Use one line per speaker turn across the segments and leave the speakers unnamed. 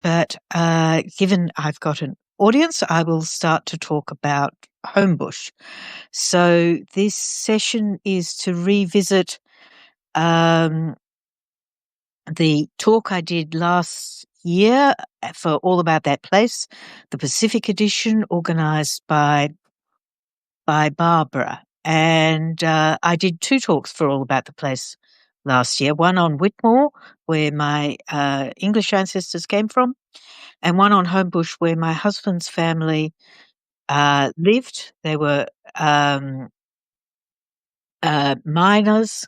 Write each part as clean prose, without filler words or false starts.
But given I've got an audience, I will start to talk about Homebush. So this session is to revisit the talk I did last year for All About That Place, the Pacific edition, organised by Barbara. And I did two talks for All About the Place last year, one on Whitmore, where my English ancestors came from, and one on Homebush, where my husband's family lived. They were miners,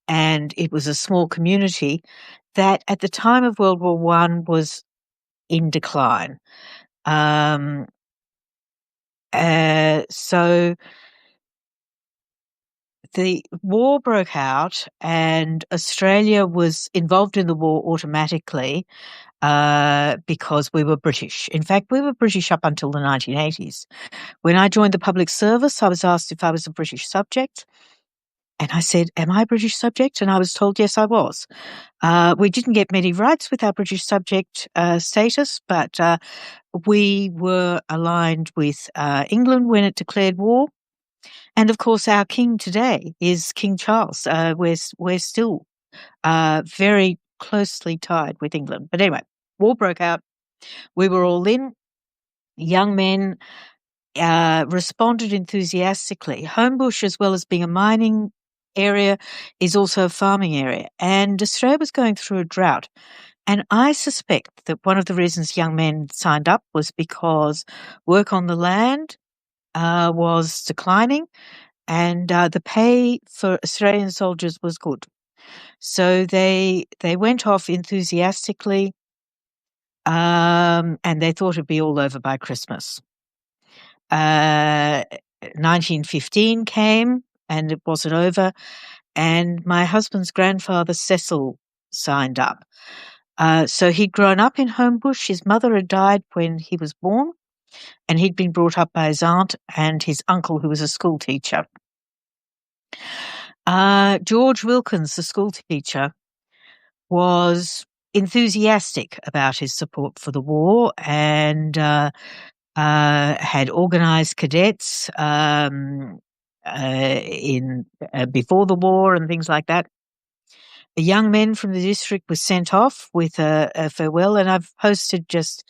and it was a small community that at the time of World War I was in decline. So the war broke out, and Australia was involved in the war automatically because we were British. In fact, we were British up until the 1980s. When I joined the public service, I was asked if I was a British subject. And I said, am I a British subject? And I was told, yes, I was. We didn't get many rights with our British subject status, but we were aligned with England when it declared war. And of course, our king today is King Charles. We're still very closely tied with England. But anyway, war broke out. We were all in. Young men responded enthusiastically. Homebush, as well as being a mining area, is also a farming area. And Australia was going through a drought. And I suspect that one of the reasons young men signed up was because work on the land was declining, and the pay for Australian soldiers was good. So they went off enthusiastically, and they thought it'd be all over by Christmas. 1915 came, and it wasn't over, and my husband's grandfather, Cecil, signed up. So he'd grown up in Homebush. His mother had died when he was born, and he'd been brought up by his aunt and his uncle, who was a school teacher. George Wilkins, the school teacher, was enthusiastic about his support for the war and had organised cadets before the war and things like that. The young men from the district were sent off with a farewell, and I've posted just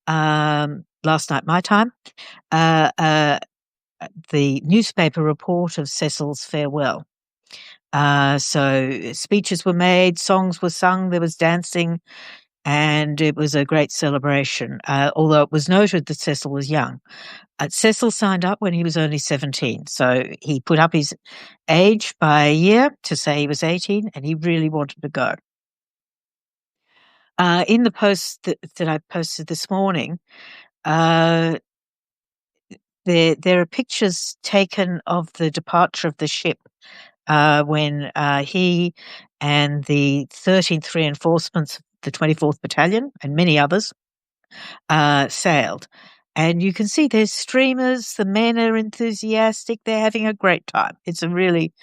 last night my time the newspaper report of Cecil's farewell. So speeches were made, songs were sung, there was dancing, and it was a great celebration, although it was noted that Cecil was young. Cecil signed up when he was only 17, so he put up his age by a year to say he was 18, and he really wanted to go. In the post that I posted this morning, there are pictures taken of the departure of the ship when he and the 13th Reinforcements, the 24th Battalion, and many others sailed. And you can see there's streamers, the men are enthusiastic, they're having a great time. They're really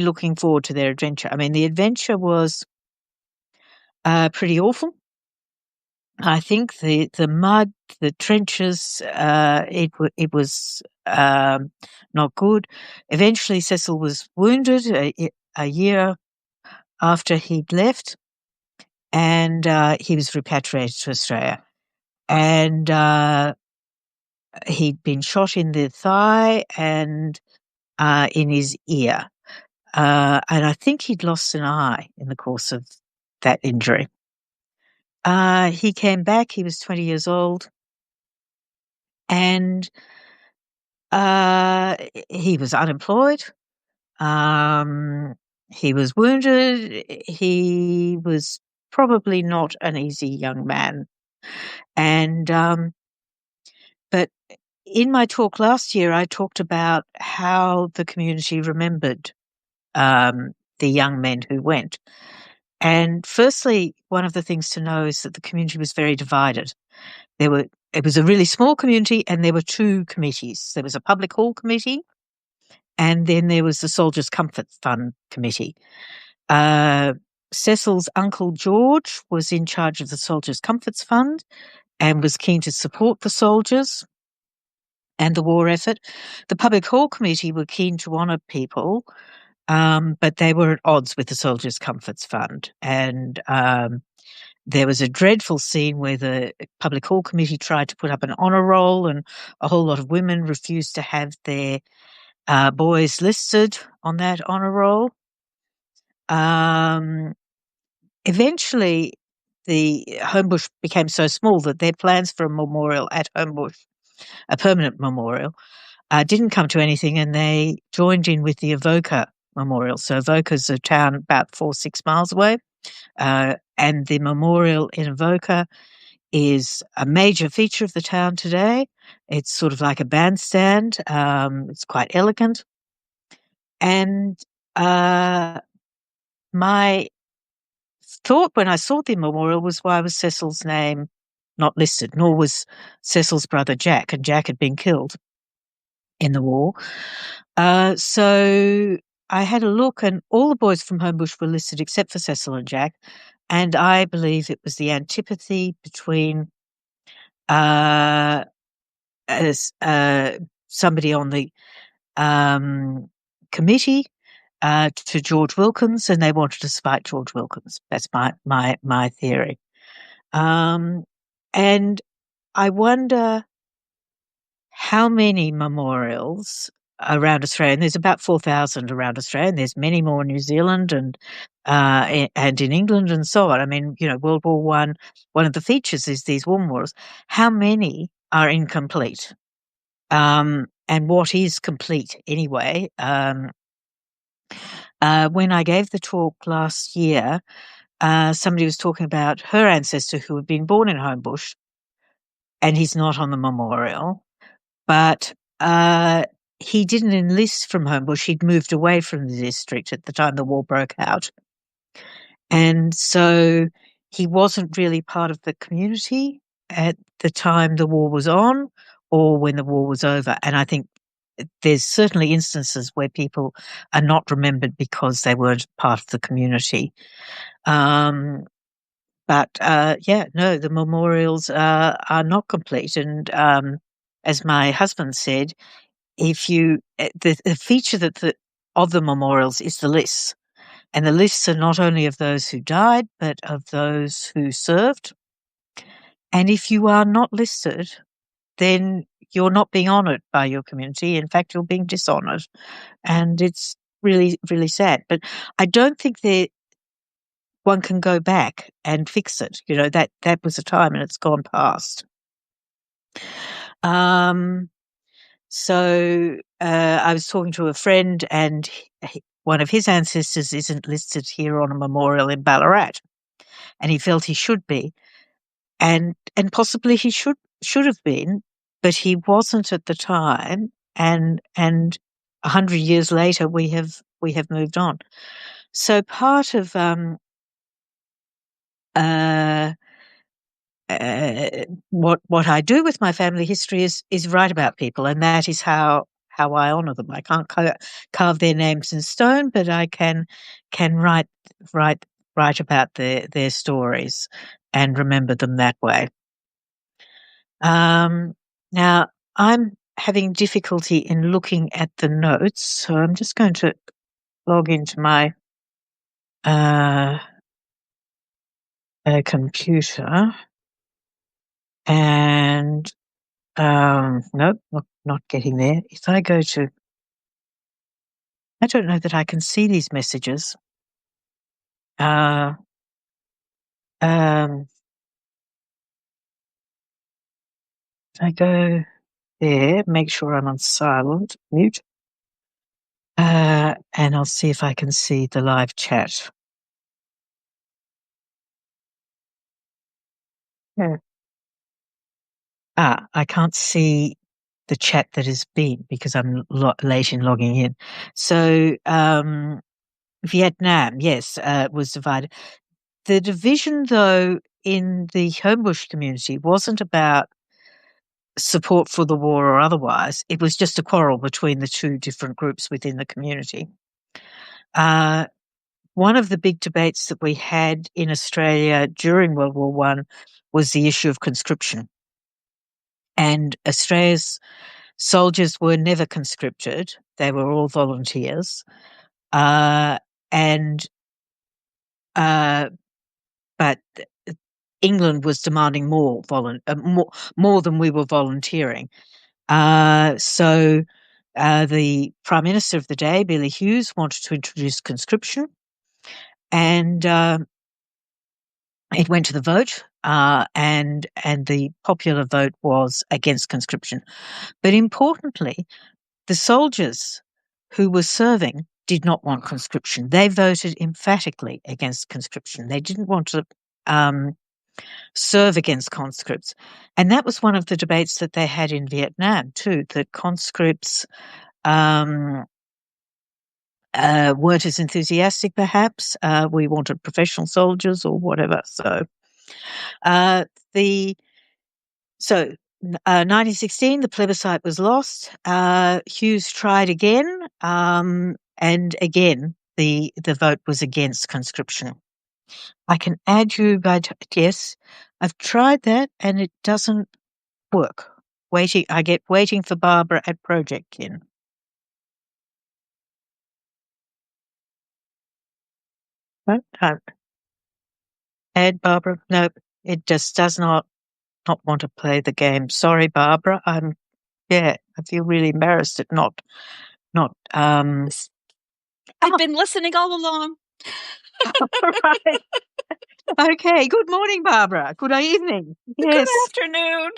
looking forward to their adventure. I mean, the adventure was pretty awful. I think the mud, the trenches, it was not good. Eventually, Cecil was wounded a year after he'd left, and he was repatriated to Australia. And he'd been shot in the thigh and in his ear. And I think he'd lost an eye in the course of that injury. He came back, he was 20 years old, and he was unemployed. He was wounded. He was probably not an easy young man. And but in my talk last year, I talked about how the community remembered the young men who went. And firstly, one of the things to know is that the community was very divided. It was a really small community, and there were two committees. There was a public hall committee, and then there was the Soldiers' Comfort Fund committee. Cecil's uncle George was in charge of the Soldiers' Comforts Fund and was keen to support the soldiers and the war effort. The Public Hall Committee were keen to honour people, but they were at odds with the Soldiers' Comforts Fund. And there was a dreadful scene where the Public Hall Committee tried to put up an honour roll, and a whole lot of women refused to have their boys listed on that honour roll. Eventually, the Homebush became so small that their plans for a memorial at Homebush, a permanent memorial, didn't come to anything, and they joined in with the Avoca Memorial. So Avoca's a town about 4-6 miles away, and the memorial in Avoca is a major feature of the town today. It's sort of like a bandstand. It's quite elegant. And my thought when I saw the memorial was, why was Cecil's name not listed? Nor was Cecil's brother Jack, and Jack had been killed in the war. So I had a look, and all the boys from Homebush were listed except for Cecil and Jack. And I believe it was the antipathy between somebody on the committee to George Wilkins, and they wanted to spite George Wilkins. That's my theory. And I wonder how many memorials around Australia, and there's about 4,000 around Australia, and there's many more in New Zealand and in England and so on. I mean, World War one of the features is these war memorials. How many are incomplete? And what is complete anyway? When I gave the talk last year, somebody was talking about her ancestor who had been born in Homebush, and he's not on the memorial, but he didn't enlist from Homebush. He'd moved away from the district at the time the war broke out. And so he wasn't really part of the community at the time the war was on or when the war was over. And I think there's certainly instances where people are not remembered because they weren't part of the community. The memorials are not complete. And as my husband said, the feature of the memorials is the lists, and the lists are not only of those who died, but of those who served. And if you are not listed, then you're not being honoured by your community. In fact, you're being dishonoured, and it's really, really sad. But I don't think one can go back and fix it. That was a time, and it's gone past. So I was talking to a friend, and one of his ancestors isn't listed here on a memorial in Ballarat, and he felt he should be, and possibly he should have been, but he wasn't at the time, and 100 years later we have moved on. So part of what I do with my family history is write about people, and that is how I honour them. I can't carve their names in stone, but I can write about their stories and remember them that way. Now I'm having difficulty in looking at the notes, so I'm just going to log into my computer. And nope, not getting there. If I go to, I don't know that I can see these messages. If I go there, make sure I'm on silent, mute, and I'll see if I can see the live chat. Yeah. I can't see the chat that has been because I'm late in logging in. So Vietnam, yes, was divided. The division, though, in the Homebush community wasn't about support for the war or otherwise. It was just a quarrel between the two different groups within the community. one of the big debates that we had in Australia during World War One was the issue of conscription. And Australia's soldiers were never conscripted. They were all volunteers. And but England was demanding more than we were volunteering. So the Prime Minister of the day, Billy Hughes, wanted to introduce conscription, and it went to the vote, and the popular vote was against conscription. But importantly, the soldiers who were serving did not want conscription. They voted emphatically against conscription. They didn't want to serve against conscripts. And that was one of the debates that they had in Vietnam too, that conscripts weren't as enthusiastic perhaps. We wanted professional soldiers or whatever. So the 1916, the plebiscite was lost. Hughes tried again, and again the vote was against conscription. I can add you, but yes, I've tried that and it doesn't work. I get waiting for Barbara at Project Kin. Right? Add Barbara. No, it just does not want to play the game. Sorry, Barbara. I feel really embarrassed at not.
I've been listening all along.
Right. Okay. Good morning, Barbara. Good evening. Yes.
Good afternoon.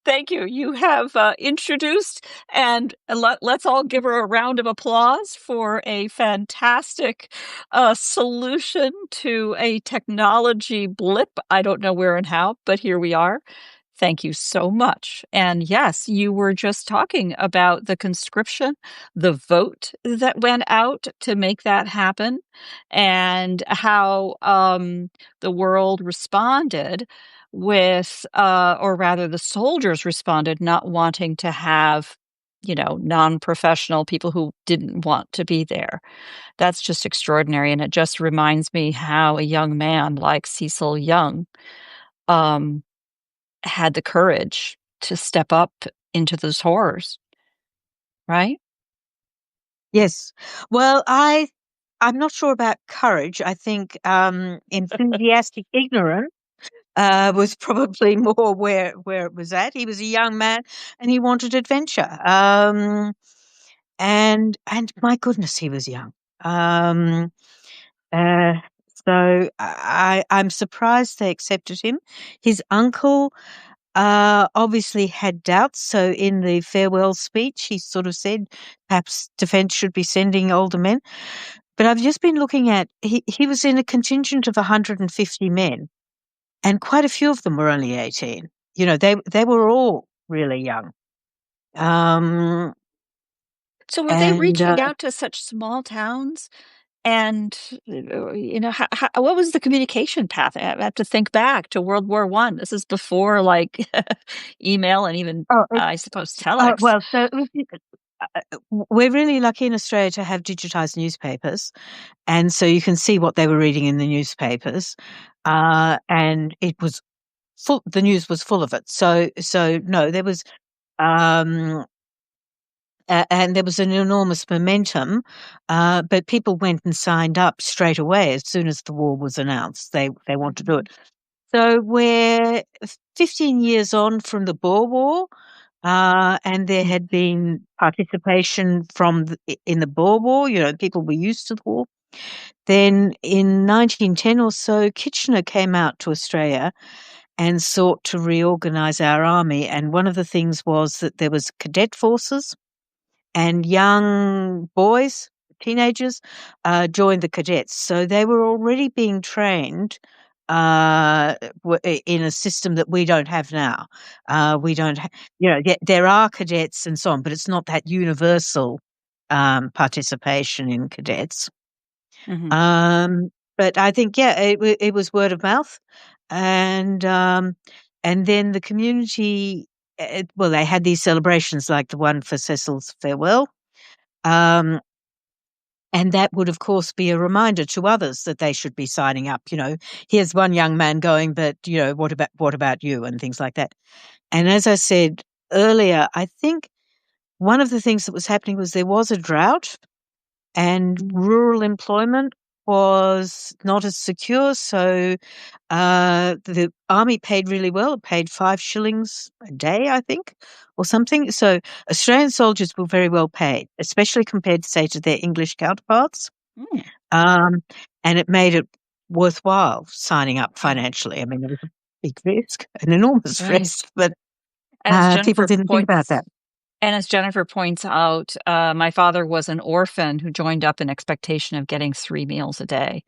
Thank you. You have introduced, and let's all give her a round of applause for a fantastic solution to a technology blip. I don't know where and how, but here we are. Thank you so much. And yes, you were just talking about the conscription, the vote that went out to make that happen, and how the world responded with, or rather, the soldiers responded not wanting to have, non-professional people who didn't want to be there. That's just extraordinary. And it just reminds me how a young man like Cecil Young, had the courage to step up into those horrors, right?
Yes. Well, I'm not sure about courage. I think enthusiastic ignorance was probably more where it was at. He was a young man and he wanted adventure. And my goodness, he was young. Uh, so I'm surprised they accepted him. His uncle obviously had doubts. So in the farewell speech, he sort of said perhaps defence should be sending older men. But I've just been looking at, he was in a contingent of 150 men, and quite a few of them were only 18. They were all really young.
So were they reaching out to such small towns? And, what was the communication path? I have to think back to World War One. This is before, like, email and even, I suppose, telex.
Well, so we're really lucky in Australia to have digitized newspapers, and so you can see what they were reading in the newspapers, and it was full. The news was full of it. So no, there was. And there was an enormous momentum, but people went and signed up straight away as soon as the war was announced. They want to do it. So we're 15 years on from the Boer War, and there had been participation in the Boer War. People were used to the war. Then in 1910 or so, Kitchener came out to Australia and sought to reorganise our army. And one of the things was that there was cadet forces, and young boys, teenagers, joined the cadets. So they were already being trained in a system that we don't have now. We don't, there are cadets and so on, but it's not that universal participation in cadets.
Mm-hmm.
But I think, it was word of mouth, and then the community. Well, they had these celebrations like the one for Cecil's farewell. And that would, of course, be a reminder to others that they should be signing up. Here's one young man going, but what about you, and things like that. And as I said earlier, I think one of the things that was happening was there was a drought, and rural employment was not as secure. So the army paid really well. It paid 5 shillings a day, I think, or something. So Australian soldiers were very well paid, especially compared, say, to their English counterparts.
Mm,
Um, and it made it worthwhile signing up
right,
financially. I mean, it was a big risk, an enormous
right.
risk, but
And as
people
Jennifer
didn't think about
points
that.
and as Jennifer points out, my father was an orphan who joined up in expectation of getting 3 meals a day.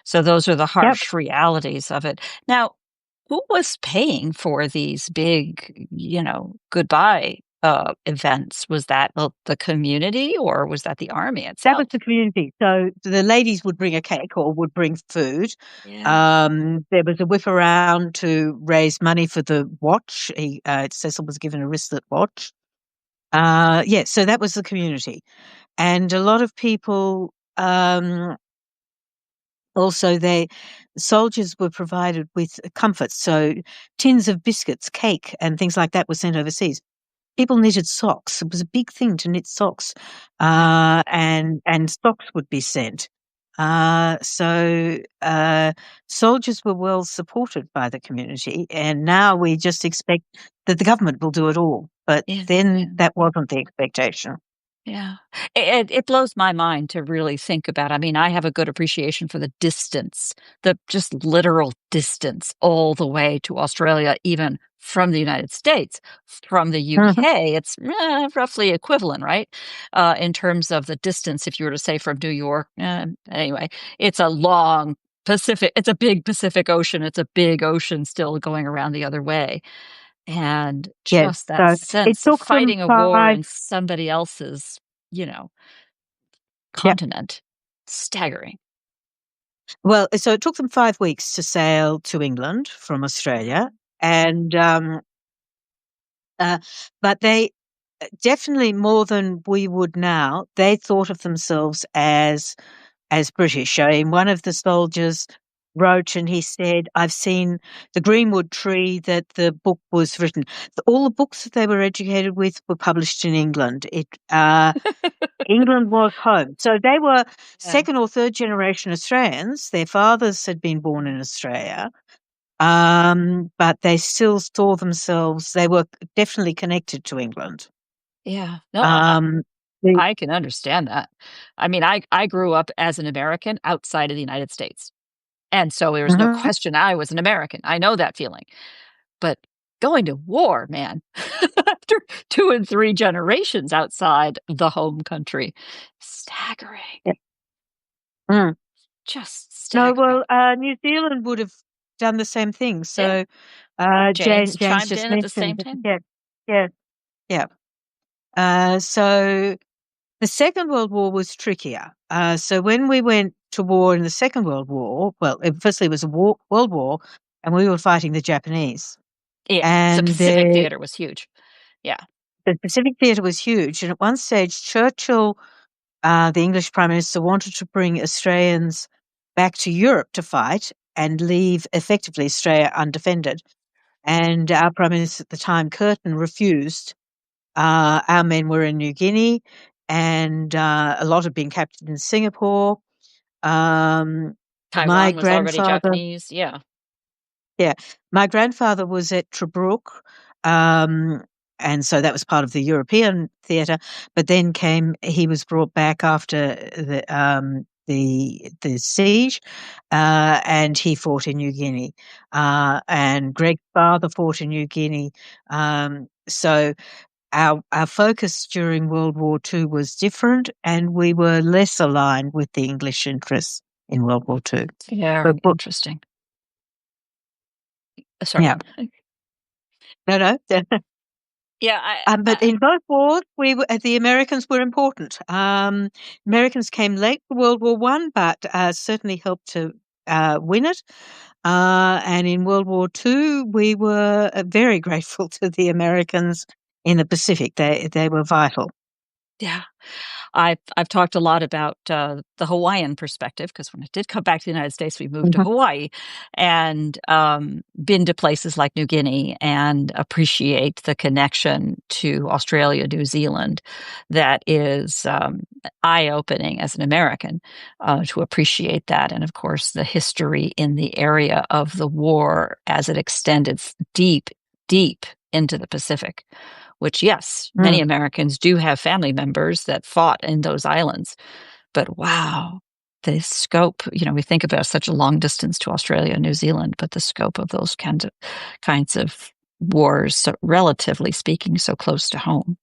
So those are the
Yep.
harsh realities of it. Now, who was paying for these big, goodbye, events? Was that the community, or was that the army
That was
itself?
the community. So the ladies would bring a cake or would bring food.
Yeah.
There was a whip around to raise money for the watch. Cecil was given a wristlet watch. Yeah, so that was the community. And a lot of people, also, soldiers were provided with comforts. So tins of biscuits, cake, and things like that were sent overseas. People knitted socks. It was a big thing to knit socks,
Yeah.
and socks would be sent. So soldiers were well supported by the community, and now we just expect that the government will do it all. But
Yeah. Yeah.
then that wasn't the expectation.
Yeah. It blows my mind to really think about. I mean, I have a good appreciation for the distance, the just literal distance all the way to Australia, even from the United States. From the
Mhm.
UK, it's roughly equivalent, right? In terms of the distance, if you were to say from New York. Anyway, it's a long Pacific, it's a big Pacific Ocean. It's a big ocean still going around the other way. And
Yes.
just that
So it
sense of
took them
fighting a war
5.
in somebody else's, you know,
Yeah.
continent. Staggering.
Well, so it took them 5 weeks to sail to England from Australia, and uh, but they definitely, more than we would now, they thought of themselves as British. I mean, one of the soldiers wrote, and he said, "I've seen the greenwood tree that the book was written." All the books that they were educated with were published in England. England was home. So they were
Yeah.
second or third generation Australians. Their fathers had been born in Australia, but they still saw themselves, they were definitely connected to England.
Yeah. No,
Um, the,
I can understand that. I mean, I grew up as an American outside of the United States. And so there was no
Mhm.
question I was an American. I know that feeling. But going to war, man, after 2 and 3 generations outside the home country, staggering.
Yeah. Mm.
Just
No,
staggering.
well, New Zealand would have done the same thing.
Yeah.
So
James
James
chimed
just
in at the
mentioned
same
that,
time.
yeah, yeah, yeah. So the Second World War was trickier. So when we went to war in the Second World War, well, firstly it was a world war, and we were fighting the Japanese.
Yeah, so
And
Pacific theater was huge. Yeah.
the Pacific Theatre was huge. And at one stage, Churchill, the English Prime Minister, wanted to bring Australians back to Europe to fight and leave effectively Australia undefended. And our Prime Minister at the time, Curtin, refused. Our men were in New Guinea, and a lot had been captured in Singapore. My
Taiwan was already
grandfather,
Japanese, yeah.
yeah, my grandfather was at Tobruk, um, and so that was part of the European theatre. But then he was brought back after the siege, and he fought in New Guinea. And Greg's father fought in New Guinea. So our focus during World War II was different, and we were less aligned with the English interests in World War II.
Very
But
interesting. Sorry.
yeah, no, no.
Yeah,
But in both wars, the Americans were important. Americans came late for World War One, but certainly helped to win it. And in World War Two, we were very grateful to the Americans in the Pacific. They were vital.
Yeah. I've talked a lot about the Hawaiian perspective because when I did come back to the United States, we moved to
Mhm,
Hawaii and been to places like New Guinea and appreciate the connection to Australia, New Zealand. That is eye-opening as an American to appreciate that, and of course the history in the area of the war as it extended deep, deep into the Pacific, which, yes, many
mm,
Americans do have family members that fought in those islands. But wow, the scope, we think about such a long distance to Australia and New Zealand, but the scope of those kinds of wars, so relatively speaking, so close to home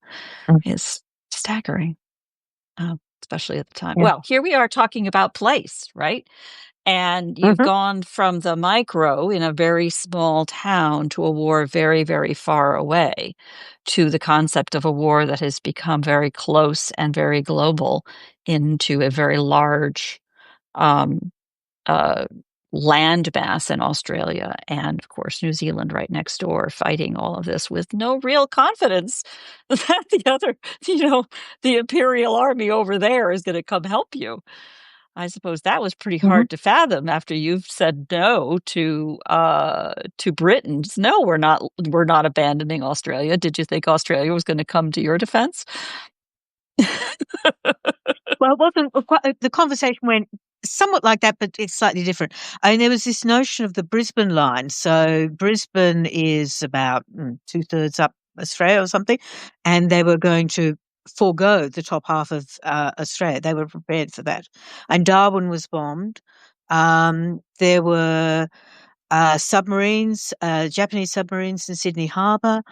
mm,
is staggering, especially at the time.
yeah.
Well, here we are talking about place, right? And you've
Mhm,
gone from the micro in a very small town to a war very, very far away, to the concept of a war that has become very close and very global into a very large um, uh, land mass in Australia and, of course, New Zealand right next door, fighting all of this with no real confidence that you know, the Imperial Army over there is going to come help you. I suppose that was pretty
mhm.
hard to fathom after you've said no to Britons. "No, we're not abandoning Australia." Did you think Australia was gonna come to your defense?
Well, it wasn't quite the conversation went somewhat like that, but it's slightly different. I mean, there was this notion of the Brisbane line. So Brisbane is about 2/3 up Australia or something, and they were going to forego the top half of Australia. They were prepared for that. And Darwin was bombed. There were submarines, Japanese submarines in Sydney Harbour.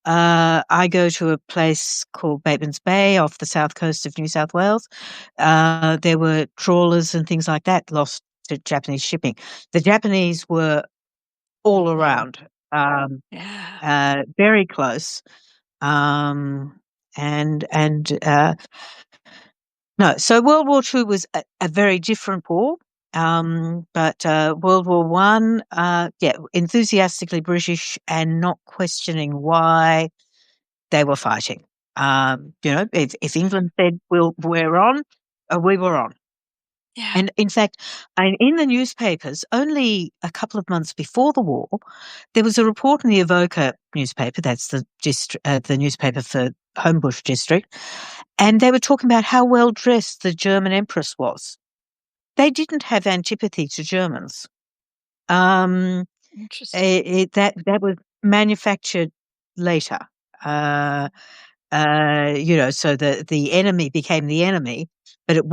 I go to a place called Bateman's Bay off the south coast of New South Wales. There were trawlers and things like that lost to Japanese shipping. The Japanese were all around,
Yeah.
very close. Um, and no, so World War II was a very different war. But World War One, yeah, enthusiastically British and not questioning why they were fighting. If England said we're on, we were on.
Yeah.
And in fact, in the newspapers, only a couple of months before the war, there was a report in the Avoca newspaper. That's the newspaper for Homebush district, and they were talking about how well dressed the German Empress was. They didn't have antipathy to Germans. Um,
Interesting.
that was manufactured later. Uh, so the enemy became the enemy, but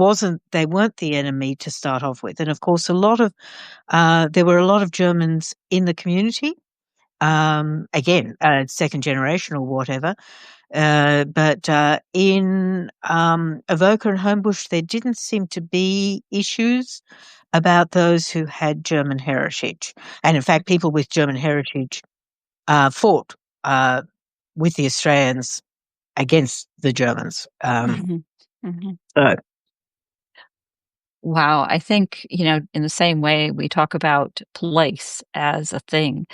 they weren't the enemy to start off with. And of course, there were a lot of Germans in the community, again, second generation or whatever. But in Avoca and Homebush, there didn't seem to be issues about those who had German heritage. And in fact, people with German heritage fought uh, with the Australians against the Germans.
Mhm. Mhm.
So,
Wow, I think, in the same way we talk about place as a thing,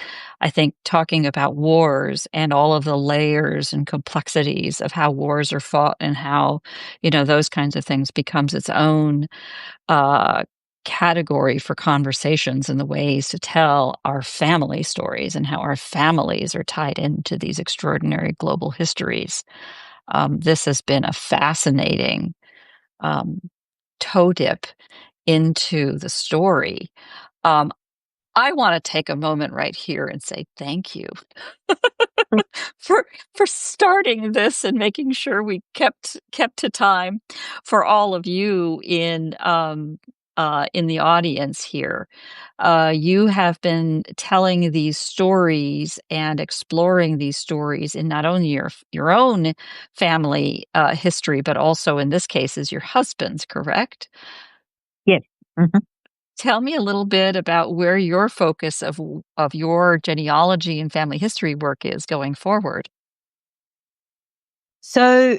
I think talking about wars and all of the layers and complexities of how wars are fought and how, those kinds of things becomes its own uh, category for conversations and the ways to tell our family stories and how our families are tied into these extraordinary global histories. This has been a fascinating um, toe dip into the story. Um, I want to take a moment right here and say thank you for starting this and making sure we kept to time for all of you in the audience here. You have been telling these stories and exploring these stories in not only your own family history, but also in this case is your husband's, correct?
yes. Mhm.
Tell me a little bit about where your focus of your genealogy and family history work is going forward.
So,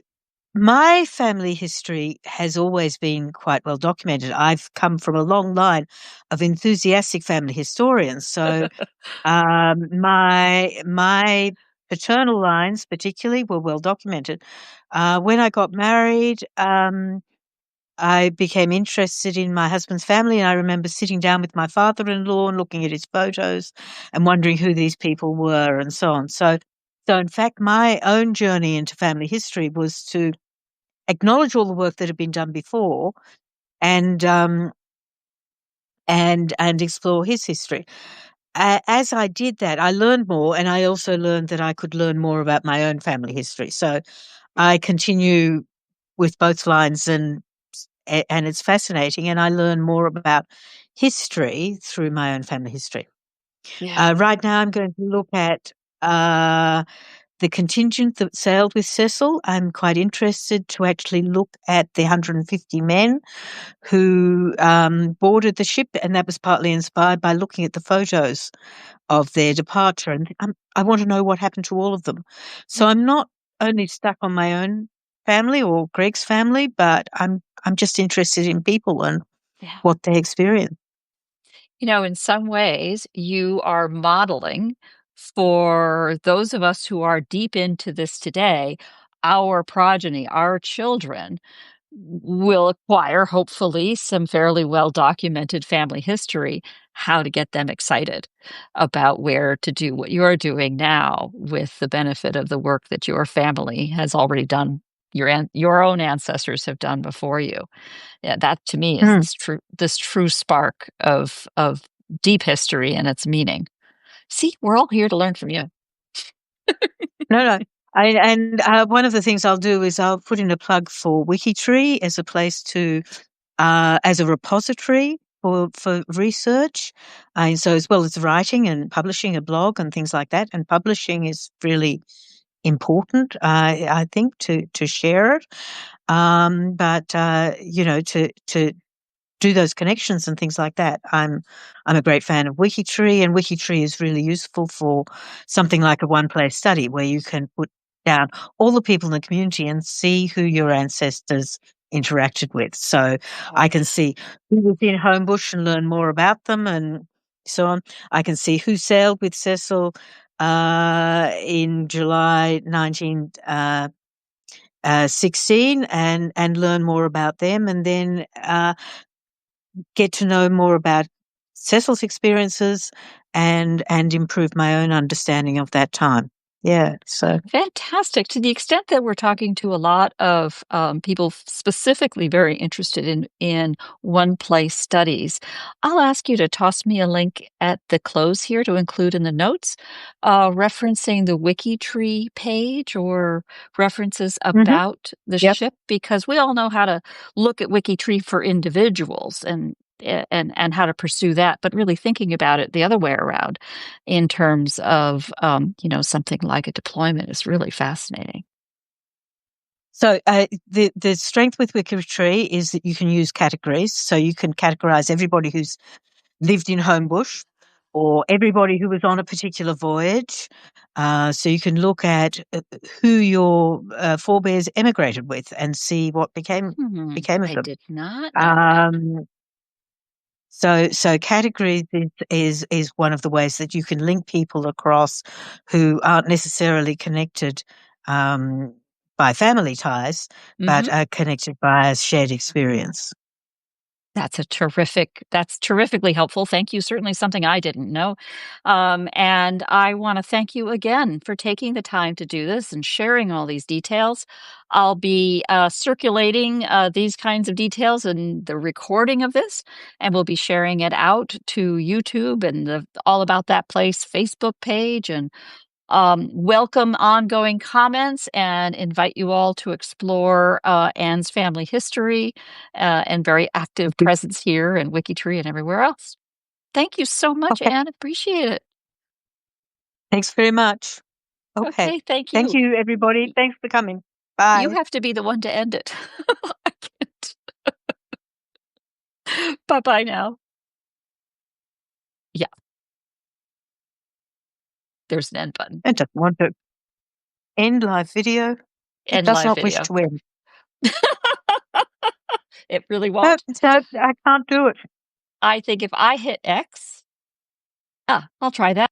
my family history has always been quite well documented. I've come from a long line of enthusiastic family historians. So, my paternal lines, particularly, were well documented. When I got married, I became interested in my husband's family, and I remember sitting down with my father-in-law and looking at his photos and wondering who these people were and so on. So in fact, my own journey into family history was to acknowledge all the work that had been done before and and explore his history. As I did that, I learned more, and I also learned that I could learn more about my own family history. So I continue with both lines, and it's fascinating, and I learn more about history through my own family history.
Yeah.
Right now, I'm going to look at uh, the contingent that sailed with Cecil. I'm quite interested to actually look at the 150 men who boarded the ship, and that was partly inspired by looking at the photos of their departure. And I want to know what happened to all of them. So I'm not only stuck on my own family or Greg's family, but I'm just interested in people and
Yeah.
what they experience.
In some ways, you are modeling for those of us who are deep into this today, our progeny, our children will acquire, hopefully, some fairly well documented family history, how to get them excited about where to do what you're doing now with the benefit of the work that your family has already done, your own ancestors have done before you. Yeah, that to me is
Mm.
this true spark of deep history and its meaning. See, we're all here to learn from you.
No, no. One of the things I'll do is I'll put in a plug for WikiTree as a place to as a repository for research. So as well as writing and publishing a blog and things like that, and publishing is really important, I think, to share it. But to do those connections and things like that. I'm a great fan of WikiTree, and WikiTree is really useful for something like a one-place study where you can put down all the people in the community and see who your ancestors interacted with. So I can see who was in Homebush and learn more about them and so on. I can see who sailed with Cecil in July 1916 and learn more about them, and then get to know more about Cecil's experiences and improve my own understanding of that time. Yeah. So
Fantastic. To the extent that we're talking to a lot of people specifically very interested in one place studies, I'll ask you to toss me a link at the close here to include in the notes, referencing the WikiTree page or references
mhm,
about the
yep.
ship, because we all know how to look at WikiTree for individuals and how to pursue that, but really thinking about it the other way around in terms of, something like a deployment is really fascinating.
So the strength with WikiTree is that you can use categories. So you can categorize everybody who's lived in Homebush or everybody who was on a particular voyage. So you can look at who your forebears emigrated with and see what became of
I
them.
did not know that.
Um, So categories is one of the ways that you can link people across who aren't necessarily connected by family ties, but
Mhm.
are connected by a shared experience.
That's terrifically helpful. Thank you. Certainly something I didn't know. And I want to thank you again for taking the time to do this and sharing all these details. I'll be circulating these kinds of details and the recording of this, and we'll be sharing it out to YouTube and the All About That Place Facebook page, and welcome ongoing comments and invite you all to explore Anne's family history and very active presence here in WikiTree and everywhere else. Thank you so much,
Okay.
Anne. Appreciate it.
Thanks very much. Okay.
Okay, thank
Thank
you.
you, everybody. Thanks for coming.
You
Bye.
have to be the one to end it. I can't. Bye bye now. Yeah, there's an end button.
It doesn't want to end live video. It
End
does
live
not wish
video.
to end.
It really
No,
won't.
no, I can't do it.
I think if I hit X, I'll try that.